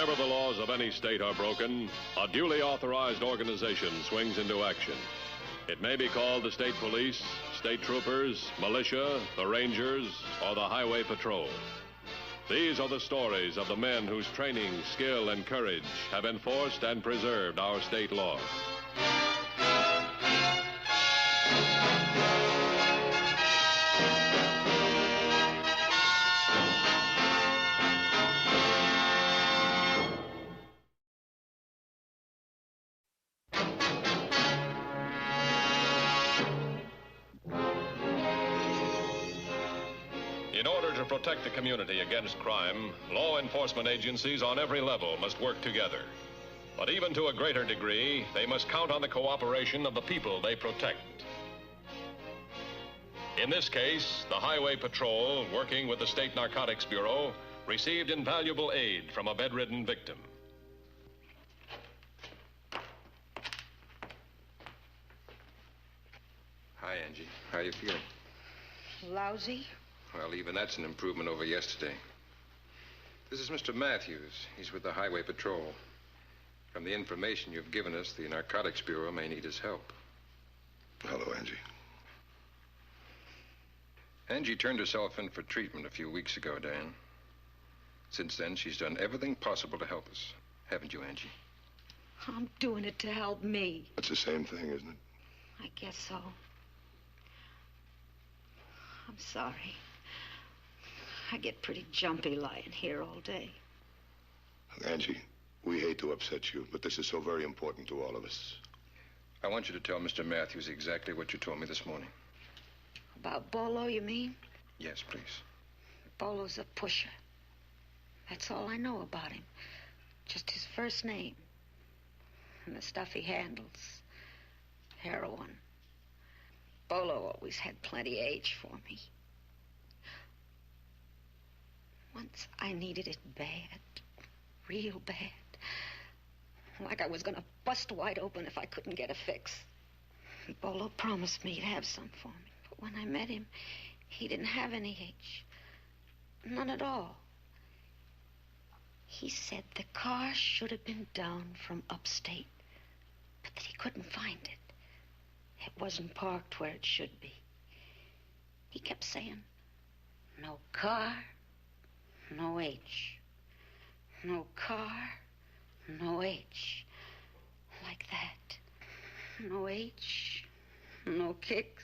Whenever the laws of any state are broken, a duly authorized organization swings into action. It may be called the state police, state troopers, militia, the rangers, or the highway patrol. These are the stories of the men whose training, skill, and courage have enforced and preserved our state laws. In order to protect the community against crime, law enforcement agencies on every level must work together. But even to a greater degree, they must count on the cooperation of the people they protect. In this case, the Highway Patrol, working with the State Narcotics Bureau, received invaluable aid from a bedridden victim. Hi, Angie. How are you feeling? Lousy. Well, even that's an improvement over yesterday. This is Mr. Mathews. He's with the Highway Patrol. From the information you've given us, the Narcotics Bureau may need his help. Hello, Angie. Angie turned herself in for treatment a few weeks ago, Dan. Since then, she's done everything possible to help us. Haven't you, Angie? I'm doing it to help me. It's the same thing, isn't it? I guess so. I'm sorry. I get pretty jumpy lying here all day. Angie, we hate to upset you, but this is so very important to all of us. I want you to tell Mr. Mathews exactly what you told me this morning. About Bolo, you mean? Yes, please. Bolo's a pusher. That's all I know about him. Just his first name. And the stuff he handles. Heroin. Bolo always had plenty age for me. Once I needed it bad. Real bad. Like I was gonna bust wide open if I couldn't get a fix. Bolo promised me he'd have some for me. But when I met him, he didn't have any H. None at all. He said the car should have been down from upstate, but that he couldn't find it. It wasn't parked where it should be. He kept saying, no car, no H. No car, no H. Like that. No H, no kicks.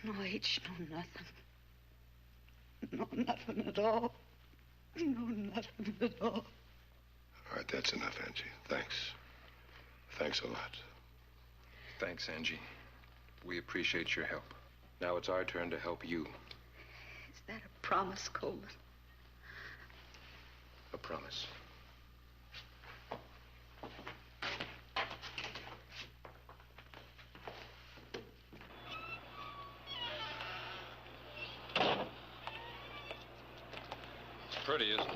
No H, no nothing. No nothing at all. No nothing at all. All right, that's enough, Angie. Thanks. Thanks a lot. Thanks, Angie. We appreciate your help. Now it's our turn to help you. Is that a promise, Coleman? A promise. It's pretty, isn't it?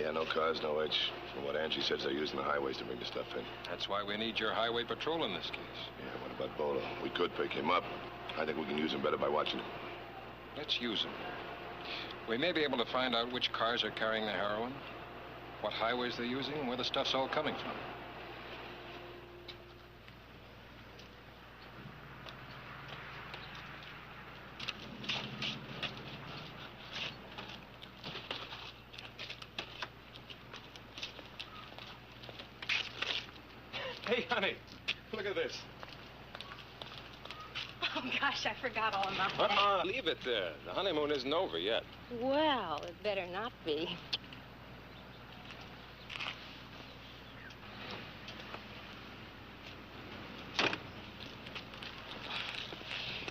Yeah, no cars, no H. From what Angie says, they're using the highways to bring the stuff in. That's why we need your highway patrol in this case. Yeah, what about Bolo? We could pick him up. I think we can use him better by watching him. Let's use him. We may be able to find out which cars are carrying the heroin, what highways they're using, and where the stuff's all coming from. Hey, honey, look at this. Oh, gosh, I forgot all about that. Leave it there. The honeymoon isn't over yet. Well, it better not be.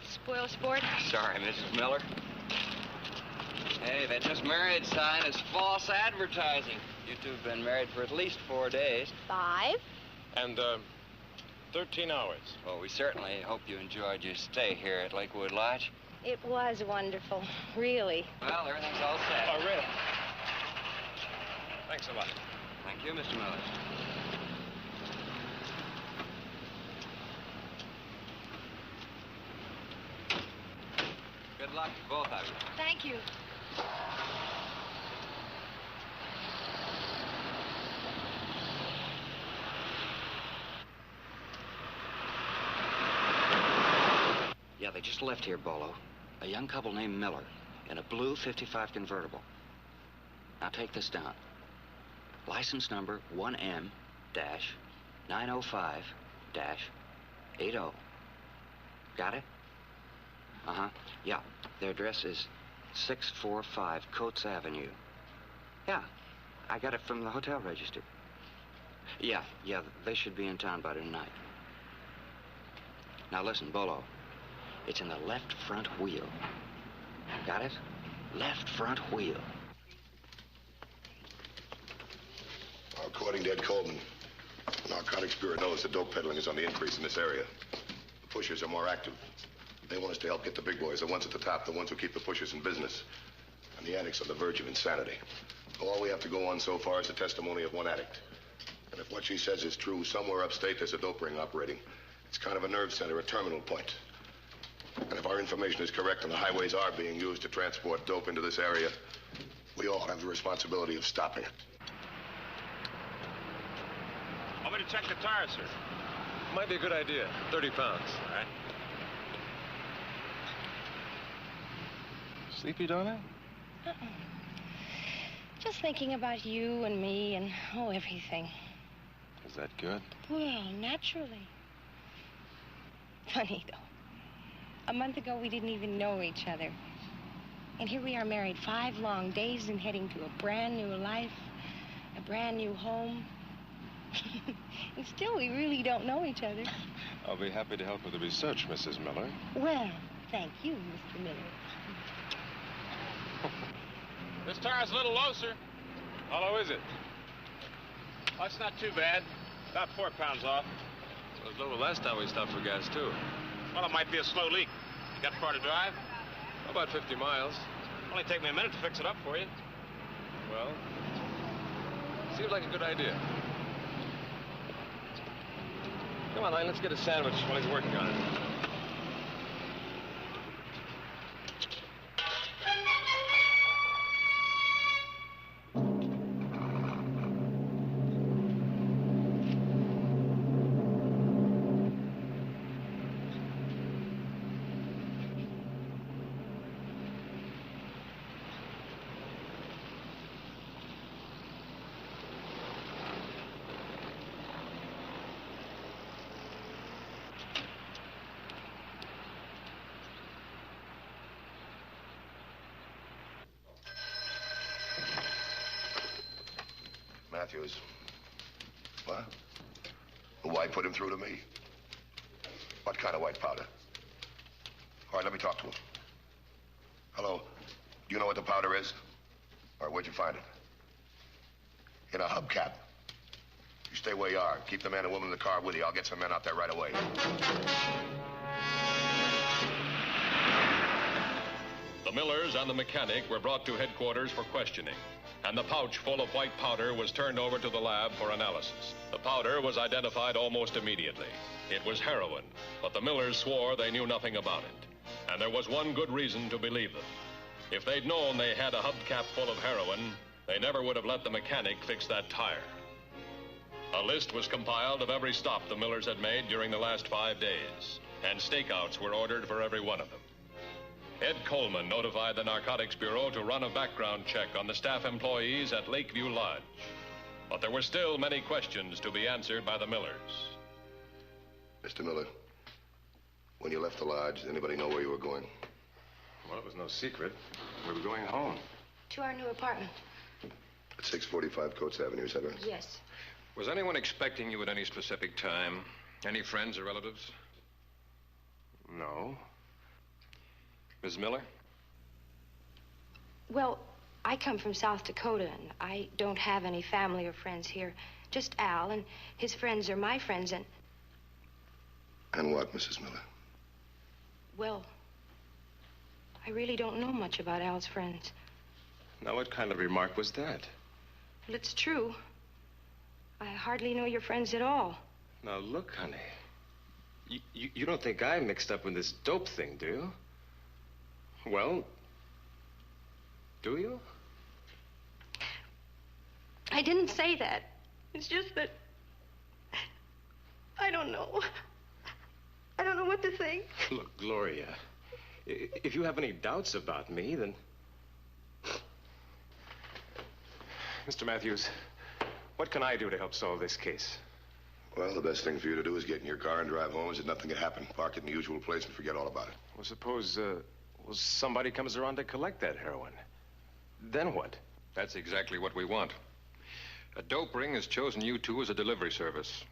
Spoil sport? Sorry, Mrs. Miller. Hey, that just married sign is false advertising. You two have been married for at least 4 days. 5? And, 13 hours. Well, we certainly hope you enjoyed your stay here at Lakewood Lodge. It was wonderful, really. Well, everything's all set. Oh, really? Thanks a lot. Thank you, Mr. Miller. Good luck to both of you. Thank you. They just left here, Bolo. A young couple named Miller in a blue 55 convertible. Now take this down. License number 1M-905-80. Got it? Uh-huh. Yeah. Their address is 645 Coates Avenue. Yeah. I got it from the hotel register. Yeah, they should be in town by tonight. Now listen, Bolo. It's in the left front wheel. Got it? Left front wheel. According to Ed Coleman, the Narcotics Bureau knows that dope peddling is on the increase in this area. The pushers are more active. They want us to help get the big boys, the ones at the top, the ones who keep the pushers in business. And the addicts on the verge of insanity. All we have to go on so far is the testimony of one addict. And if what she says is true, somewhere upstate there's a dope ring operating. It's kind of a nerve center, a terminal point. And if our information is correct and the highways are being used to transport dope into this area, we all have the responsibility of stopping it. Want me to check the tires, sir? Might be a good idea. 30 pounds. All right. Sleepy, darling? Just thinking about you and me and, everything. Is that good? Well, naturally. Funny, though. A month ago, we didn't even know each other. And here we are married 5 long days and heading to a brand new life, a brand new home. And still, we really don't know each other. I'll be happy to help with the research, Mrs. Miller. Well, thank you, Mr. Miller. This tire's a little low, sir. How low is it? Oh, it's not too bad. About 4 pounds off. It was low the last time we stopped for gas, too. Well, it might be a slow leak. You got far to drive? About 50 miles. Only take me a minute to fix it up for you. Well, seems like a good idea. Come on, Lane, let's get a sandwich while he's working on it. Mathews. What? Why put him through to me? What kind of white powder? All right, let me talk to him. Hello. Do you know what the powder is? Or where'd you find it? In a hubcap. You stay where you are. Keep the man and woman in the car with you. I'll get some men out there right away. The Millers and the mechanic were brought to headquarters for questioning, and the pouch full of white powder was turned over to the lab for analysis. The powder was identified almost immediately. It was heroin, but the Millers swore they knew nothing about it. And there was one good reason to believe them. If they'd known they had a hubcap full of heroin, they never would have let the mechanic fix that tire. A list was compiled of every stop the Millers had made during the last 5 days, and stakeouts were ordered for every one of them. Ed Coleman notified the Narcotics Bureau to run a background check on the staff employees at Lakeview Lodge. But there were still many questions to be answered by the Millers. Mr. Miller, when you left the lodge, did anybody know where you were going? Well, it was no secret. We were going home. To our new apartment. At 645 Coates Avenue, is that right? Yes. Was anyone expecting you at any specific time? Any friends or relatives? No. Ms. Miller? Well, I come from South Dakota, and I don't have any family or friends here. Just Al, and his friends are my friends, and... And what, Mrs. Miller? Well, I really don't know much about Al's friends. Now, what kind of remark was that? Well, it's true. I hardly know your friends at all. Now, look, honey. You don't think I'm mixed up in this dope thing, do you? Well, do you? I didn't say that. It's just that... I don't know. I don't know what to think. Look, Gloria, If you have any doubts about me, then... Mr. Mathews, what can I do to help solve this case? Well, the best thing for you to do is get in your car and drive home as if nothing had happened. Park it in the usual place and forget all about it. Well, suppose, somebody comes around to collect that heroin. Then what? That's exactly what we want. A dope ring has chosen you two as a delivery service.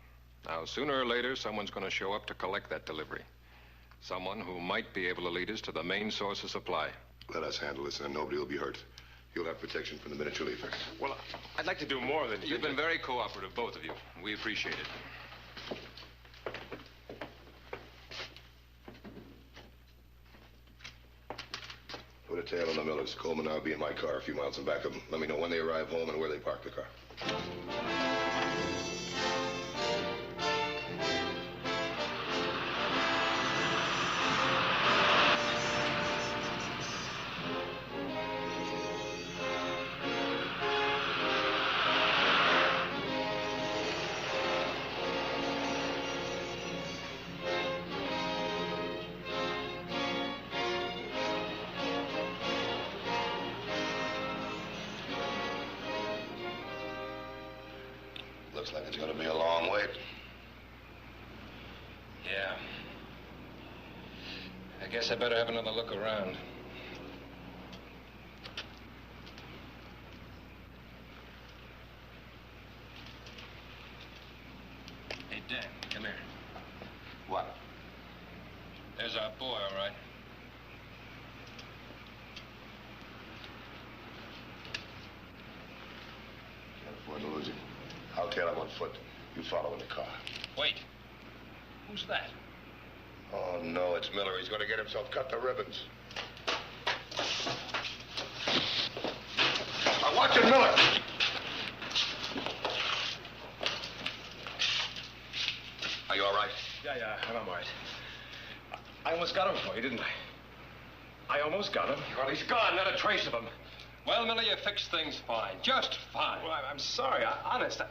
Now, sooner or later, someone's going to show up to collect that delivery. Someone who might be able to lead us to the main source of supply. Let us handle this, and nobody will be hurt. You'll have protection from the minute you leave here. Well, I'd like to do more than... You've been very cooperative, both of you. We appreciate it. Put a tail on the Millers. Coleman and I'll be in my car a few miles in back of them. Let me know when they arrive home and where they park the car. Looks like it's going to be a long wait. Yeah. I guess I better have another look around. Hey, Dan, come here. What? There's our boy, all right. Can't afford to lose him. I'll tail him on foot. You follow in the car. Wait. Who's that? Oh, no, it's Miller. He's going to get himself cut to ribbons. Now, watch it, Miller! Are you all right? Yeah, I'm all right. I almost got him for you, didn't I? I almost got him. Well, he's gone. Not a trace of him. Well, Miller, you fixed things fine. Just fine. Well, I'm sorry. Honest.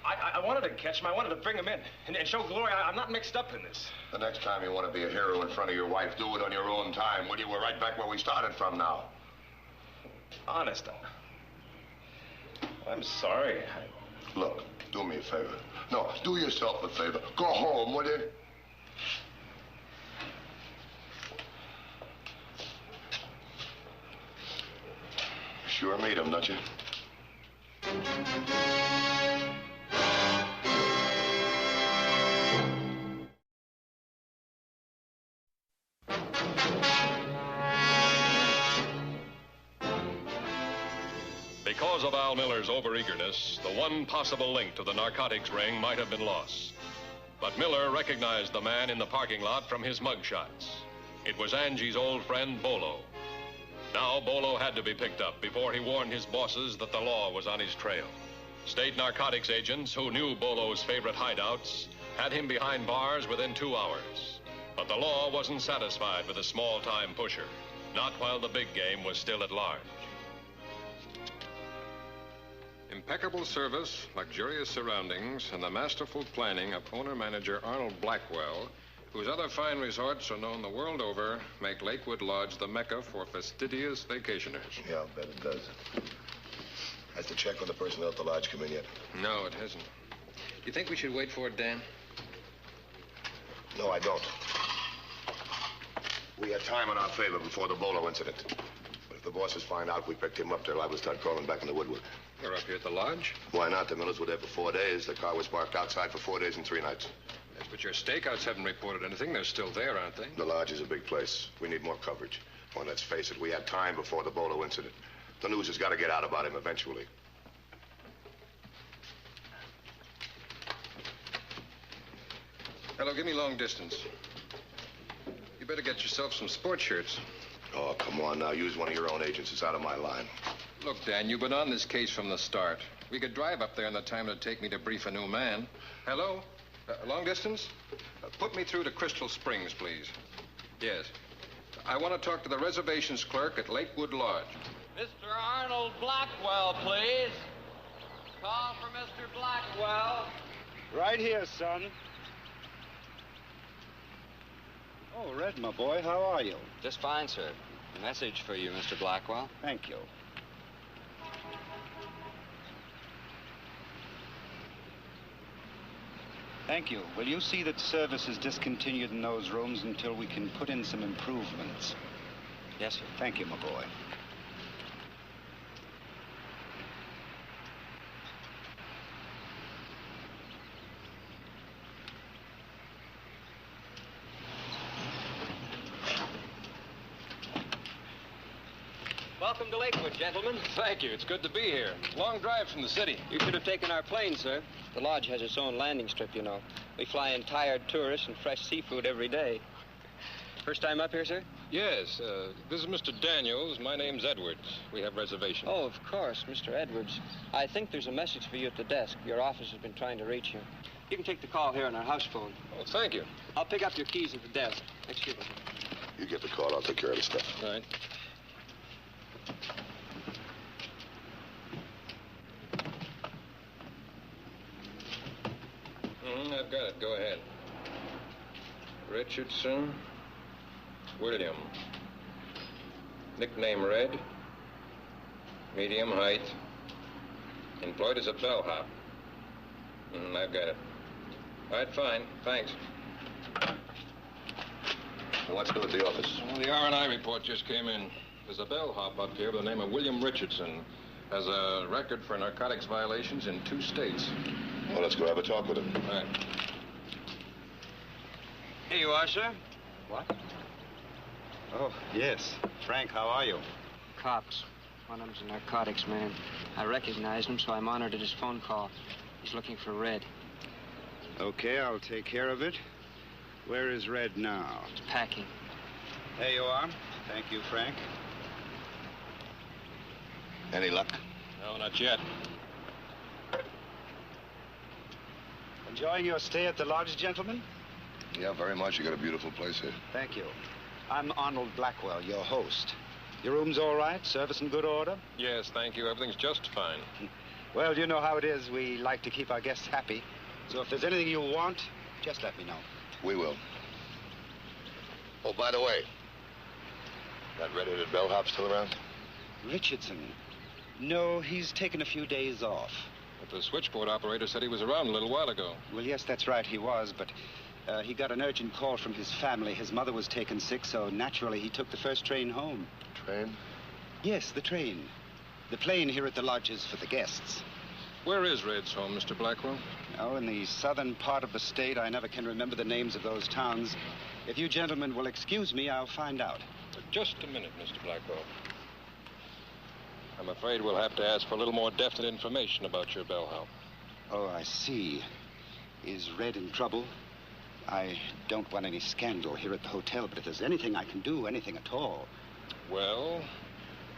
I wanted to catch him. I wanted to bring him in and show Gloria I'm not mixed up in this. The next time you want to be a hero in front of your wife, do it on your own time, will you? We're right back where we started from now. Honest. I'm sorry. Look, do me a favor. No, do yourself a favor. Go home, will you? Sure meet him, don't you? Because of Al Miller's overeagerness, the one possible link to the narcotics ring might have been lost. But Miller recognized the man in the parking lot from his mugshots. It was Angie's old friend, Bolo. Now, Bolo had to be picked up before he warned his bosses that the law was on his trail. State narcotics agents who knew Bolo's favorite hideouts had him behind bars within 2 hours. But the law wasn't satisfied with a small-time pusher, not while the big game was still at large. Impeccable service, luxurious surroundings, and the masterful planning of owner-manager Arnold Blackwell, whose other fine resorts are known the world over, make Lakewood Lodge the mecca for fastidious vacationers. Yeah, I'll bet it does. Has the check on the personnel at the lodge come in yet? No, it hasn't. You think we should wait for it, Dan? No, I don't. We had time in our favor before the Bolo incident. But if the bosses find out we picked him up, they're liable to start crawling back in the woodwork. You're up here at the lodge? Why not? The Millers were there for 4 days. The car was parked outside for 4 days and 3 nights. Yes, but your stakeouts haven't reported anything. They're still there, aren't they? The lodge is a big place. We need more coverage. Well, let's face it, we had time before the Bolo incident. The news has got to get out about him eventually. Hello, give me long distance. You better get yourself some sports shirts. Oh, come on now. Use one of your own agents. It's out of my line. Look, Dan, you've been on this case from the start. We could drive up there in the time it'd take me to brief a new man. Hello? Long distance? Put me through to Crystal Springs, please. Yes. I want to talk to the reservations clerk at Lakewood Lodge. Mr. Arnold Blackwell, please. Call for Mr. Blackwell. Right here, son. Oh, Red, my boy, how are you? Just fine, sir. A message for you, Mr. Blackwell. Thank you. Thank you. Will you see that service is discontinued in those rooms until we can put in some improvements? Yes, sir. Thank you, my boy. Welcome to Lakewood, gentlemen. Thank you. It's good to be here. Long drive from the city. You should have taken our plane, sir. The lodge has its own landing strip, you know. We fly in tired tourists and fresh seafood every day. First time up here, sir? Yes. This is Mr. Daniels. My name's Edwards. We have reservations. Oh, of course, Mr. Edwards. I think there's a message for you at the desk. Your office has been trying to reach you. You can take the call here on our house phone. Oh, thank you. I'll pick up your keys at the desk. Excuse me. You get the call, I'll take care of the stuff. All right. I've got it. Go ahead. Richardson, William. Nickname Red. Medium height. Employed as a bellhop. I've got it. All right, fine. Thanks. Well, what's new at the office? Well, the R&I report just came in. There's a bellhop up here by the name of William Richardson. Has a record for narcotics violations in 2 states. Well, let's go have a talk with him. All right. Here you are, sir. What? Oh, yes. Frank, how are you? Cops. One of them's a narcotics man. I recognized him, so I monitored his phone call. He's looking for Red. Okay, I'll take care of it. Where is Red now? He's packing. There you are. Thank you, Frank. Any luck? No, not yet. Enjoying your stay at the lodge, gentlemen? Yeah, very much. You got a beautiful place here. Thank you. I'm Arnold Blackwell, your host. Your room's all right? Service in good order? Yes, thank you. Everything's just fine. Well, you know how it is. We like to keep our guests happy. So if there's anything you want, just let me know. We will. Oh, by the way, that red-headed bellhop still around? Richardson? No, he's taken a few days off. But the switchboard operator said he was around a little while ago. Well, yes, that's right, he was, but he got an urgent call from his family. His mother was taken sick, so naturally he took the first train home. Train? Yes, the train. The plane here at the lodge is for the guests. Where is Red's home, Mr. Blackwell? Oh, in the southern part of the state. I never can remember the names of those towns. If you gentlemen will excuse me, I'll find out. Just a minute, Mr. Blackwell. I'm afraid we'll have to ask for a little more definite information about your bellhop. Oh, I see. Is Red in trouble? I don't want any scandal here at the hotel, but if there's anything I can do, anything at all. Well,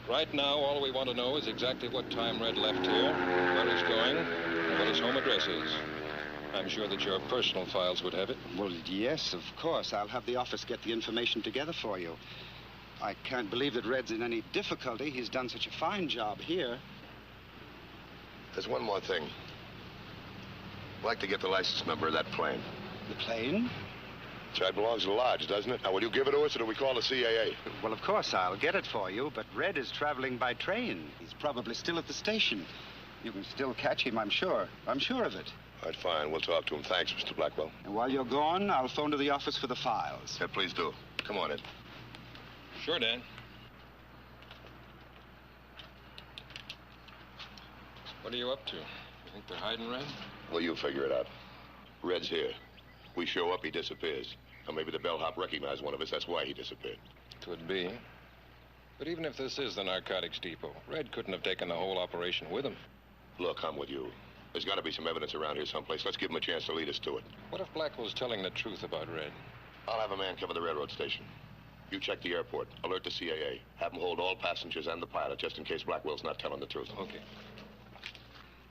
right now, all we want to know is exactly what time Red left here, where he's going, and what his home address is. I'm sure that your personal files would have it. Well, yes, of course. I'll have the office get the information together for you. I can't believe that Red's in any difficulty. He's done such a fine job here. There's one more thing. I'd like to get the license number of that plane. The plane? That's right, belongs to the lodge, doesn't it? Now, will you give it to us, or do we call the CAA? Well, of course, I'll get it for you, but Red is traveling by train. He's probably still at the station. You can still catch him, I'm sure. I'm sure of it. All right, fine. We'll talk to him. Thanks, Mr. Blackwell. And while you're gone, I'll phone to the office for the files. Yeah, please do. Come on, Ed. Sure, Dan. What are you up to? You think they're hiding Red? Well, you figure it out. Red's here. We show up, he disappears. Or maybe the bellhop recognized one of us. That's why he disappeared. Could be. But even if this is the narcotics depot, Red couldn't have taken the whole operation with him. Look, I'm with you. There's got to be some evidence around here someplace. Let's give him a chance to lead us to it. What if Blackwell's telling the truth about Red? I'll have a man cover the railroad station. You check the airport. Alert the CAA. Have them hold all passengers and the pilot, just in case Blackwell's not telling the truth. Okay.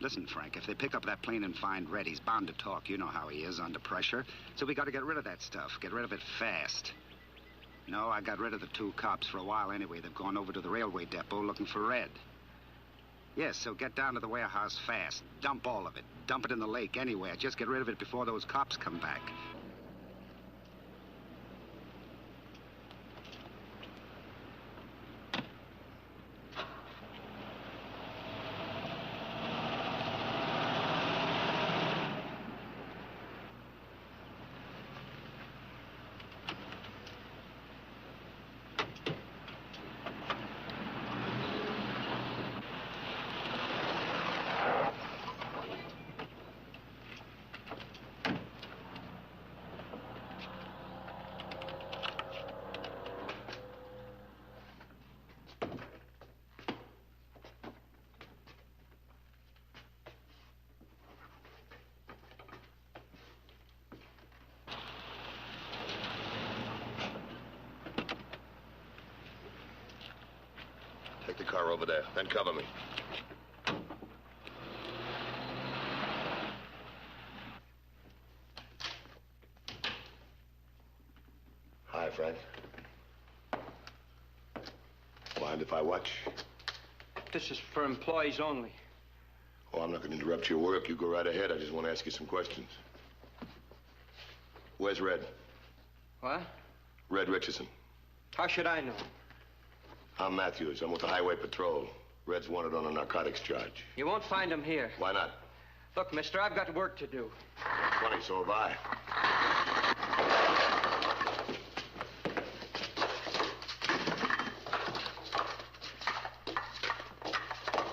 Listen, Frank, if they pick up that plane and find Red, he's bound to talk. You know how he is, under pressure. So we got to get rid of that stuff. Get rid of it fast. No, I got rid of the 2 cops for a while anyway. They've gone over to the railway depot looking for Red. Yes, so get down to the warehouse fast. Dump all of it. Dump it in the lake anywhere. Just get rid of it before those cops come back. Take the car over there, then cover me. Hi, Frank. Mind if I watch? This is for employees only. Oh, I'm not going to interrupt your work. You go right ahead. I just want to ask you some questions. Where's Red? What? Red Richardson. How should I know? I'm Mathews. I'm with the Highway Patrol. Red's wanted on a narcotics charge. You won't find him here. Why not? Look, mister, I've got work to do. Funny, so have I.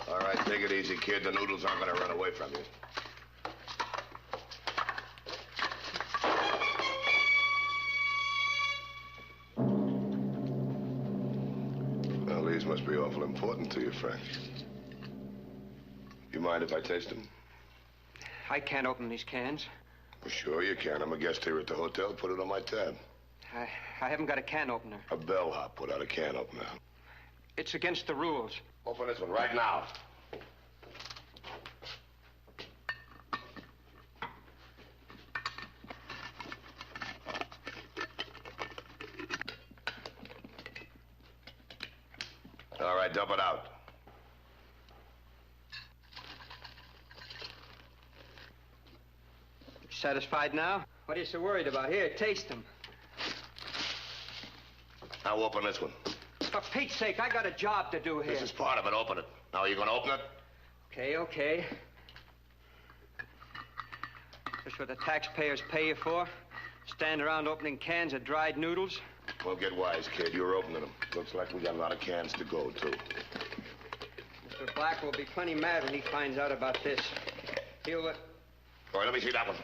All right, take it easy, kid. The noodles aren't going to run away from you. Well, these must be awful important to you, Frank. You mind if I taste them? I can't open these cans. Well, sure you can. I'm a guest here at the hotel. Put it on my tab. I haven't got a can opener. A bellhop put out a can opener. It's against the rules. Open this one right now. All right, dump it out. Satisfied now? What are you so worried about? Here, taste them. Now open this one. For Pete's sake, I got a job to do here. This is part of it. Open it. Now, are you going to open it? Okay. That's what the taxpayers pay you for? Stand around opening cans of dried noodles? Well, get wise, kid. You're opening them. Looks like we got a lot of cans to go, too. Mr. Black will be plenty mad when he finds out about this. He'll... All right, let me see that one.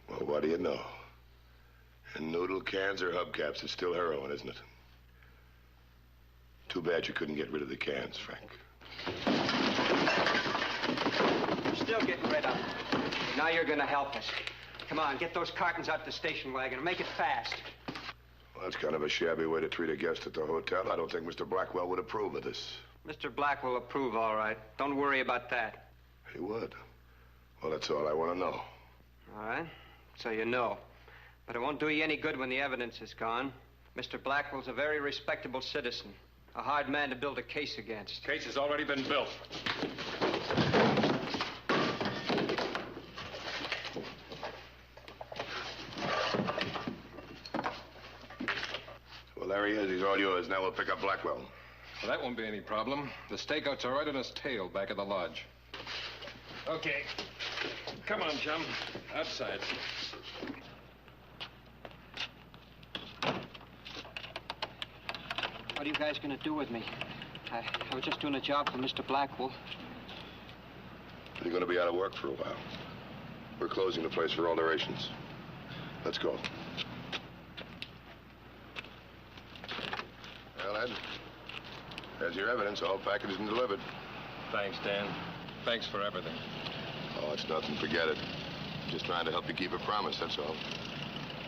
Well, what do you know? In noodle cans or hubcaps, it's still heroin, isn't it? Too bad you couldn't get rid of the cans, Frank. You're still getting rid of them. Now you're going to help us. Come on, get those cartons out the station wagon and make it fast. Well, that's kind of a shabby way to treat a guest at the hotel. I don't think Mr. Blackwell would approve of this. Mr. Black will approve, all right. Don't worry about that. He would? Well, that's all I want to know. All right, so you know. But it won't do you any good when the evidence is gone. Mr. Blackwell's a very respectable citizen. A hard man to build a case against. Case has already been built. Well, there he is. He's all yours. Now we'll pick up Blackwell. Well, that won't be any problem. The stakeouts are right on his tail back at the lodge. Okay. Come on, chum. Outside. What are you guys going to do with me? I was just doing a job for Mr. Blackwell. You're going to be out of work for a while. We're closing the place for alterations. Let's go. Well, Ed, there's your evidence. All packaged and delivered. Thanks, Dan. Thanks for everything. Oh, it's nothing. Forget it. Just trying to help you keep a promise, that's all.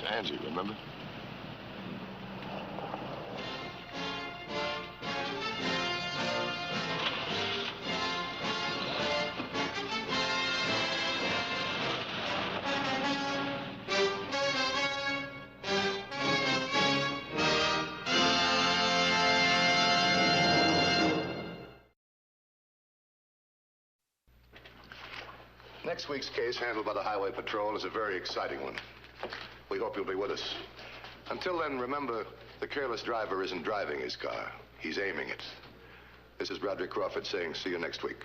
To Angie, remember? Next week's case, handled by the Highway Patrol, is a very exciting one. We hope you'll be with us. Until then, remember, the careless driver isn't driving his car. He's aiming it. This is Broderick Crawford saying see you next week.